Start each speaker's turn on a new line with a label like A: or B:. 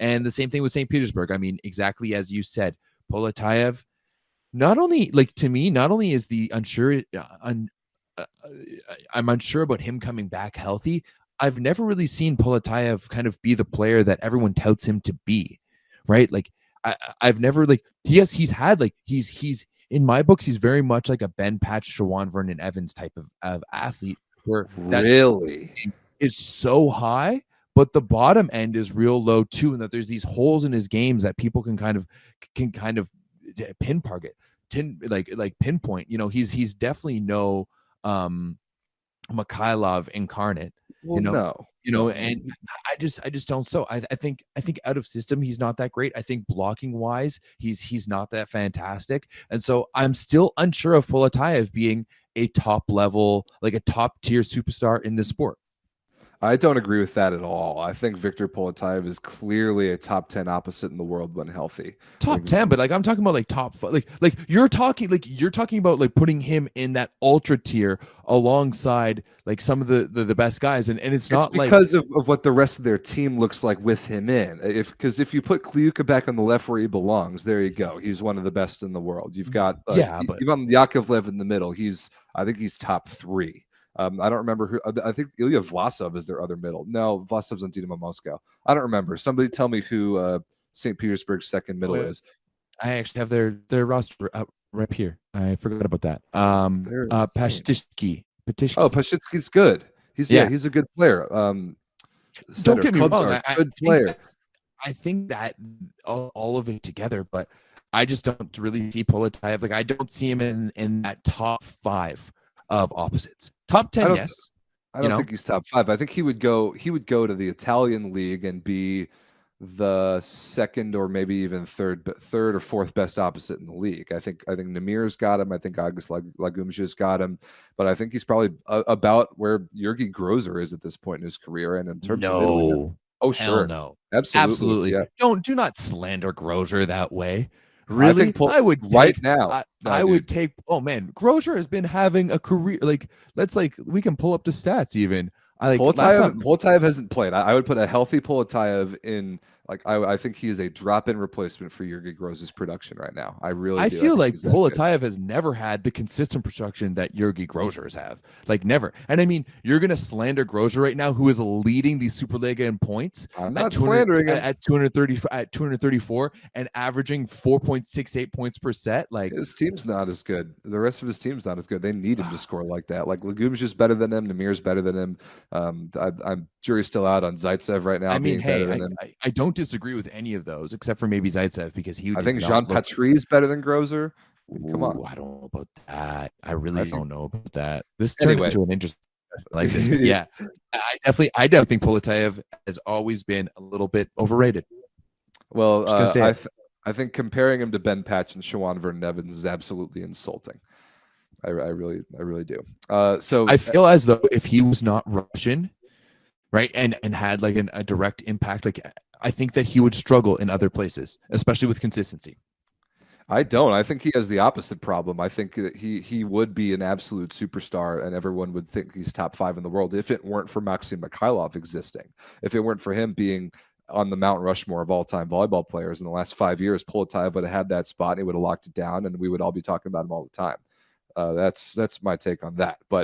A: And the same thing with St. Petersburg. I mean, exactly as you said, Poletaev, not only like to me, not only is the I'm unsure about him coming back healthy. I've never really seen Poletaev kind of be the player that everyone touts him to be, right? Like I've never like he's had like he's in my books he's very much like a Ben Patch, Shawan Vernon Evans type of athlete where that
B: Really?
A: is so high, but the bottom end is real low too, and that there's these holes in his games that people can kind of pinpoint. You know, he's definitely no Mikhailov incarnate.
B: Well, no.
A: And I just don't. So I think out of system he's not that great. I think blocking wise he's not that fantastic, and so I'm still unsure of Poletaev being a top level, like a top tier superstar in this sport.
B: I don't agree with that at all. I think Victor Poletaev is clearly a top 10 opposite in the world when healthy.
A: Top 10, but like I'm talking about like top like you're talking about like putting him in that ultra tier alongside like some of the best guys, and it's not
B: because of what the rest of their team looks like with him in. If you put Kliuka back on the left where he belongs, there you go. He's one of the best in the world. You've got but you've got Yakovlev in the middle. I think he's top 3. I don't remember who. I think Ilya Vlasov is their other middle. No, Vlasov's on Dynamo Moscow. I don't remember. Somebody tell me who St. Petersburg's second middle is.
A: I actually have their roster right here. I forgot about that. Pashtishki.
B: Oh, Pashtishki's good. He's a good player.
A: Don't get me wrong.
B: Good player.
A: I think that all of it together, but I just don't really see Poletaev. Like I don't see him in that top 5 of opposites. Top 10, yes.
B: I don't think he's top 5. I think he would go to the Italian league and be the second or maybe even third or fourth best opposite in the league. I think Nemir's got him. I think August Lagumzha's got him, but I think he's probably about where Yurgi Grozer is at this point in his career. And in terms of Italy, oh sure,
A: hell no,
B: absolutely. Yeah.
A: Do not slander Grozer that way. Really? I would take. Oh man, Grozer has been having a career. We can pull up the stats even.
B: Poletaev hasn't played. I would put a healthy Poletaev in. I think he is a drop-in replacement for Yurgi Groz's production right now. I
A: feel like Poletaev has never had the consistent production that Yurgi Grozers have. Like never. And I mean, you're gonna slander Grozer right now, who is leading the Superliga in points.
B: I'm not slandering him
A: at 234 and averaging 4.68 points per set. Like
B: his team's not as good. The rest of his team's not as good. They need him to score like that. Like Lagumzha's better than him. Namir's better than him. I'm jury's still out on Zaitsev right now.
A: I mean,
B: better than him.
A: I don't disagree with any of those except for maybe Zaitsev because
B: I think Jean Patry is better than Grozer. Come on.
A: I don't know about that. I really don't know about that. This turned into an interesting like this. But yeah, I definitely think Poletaev has always been a little bit overrated.
B: Well, I think comparing him to Ben Patch and Shawan Vernon Evans is absolutely insulting. I really do. So
A: I feel as though if he was not Russian, right, and had like a direct impact, like I think that he would struggle in other places, especially with consistency.
B: I don't. I think he has the opposite problem. I think that he would be an absolute superstar, and everyone would think he's top 5 in the world if it weren't for Maxim Mikhailov existing. If it weren't for him being on the Mount Rushmore of all-time volleyball players in the last 5 years, Poletaev would have had that spot, and he would have locked it down, and we would all be talking about him all the time. That's my take on that. But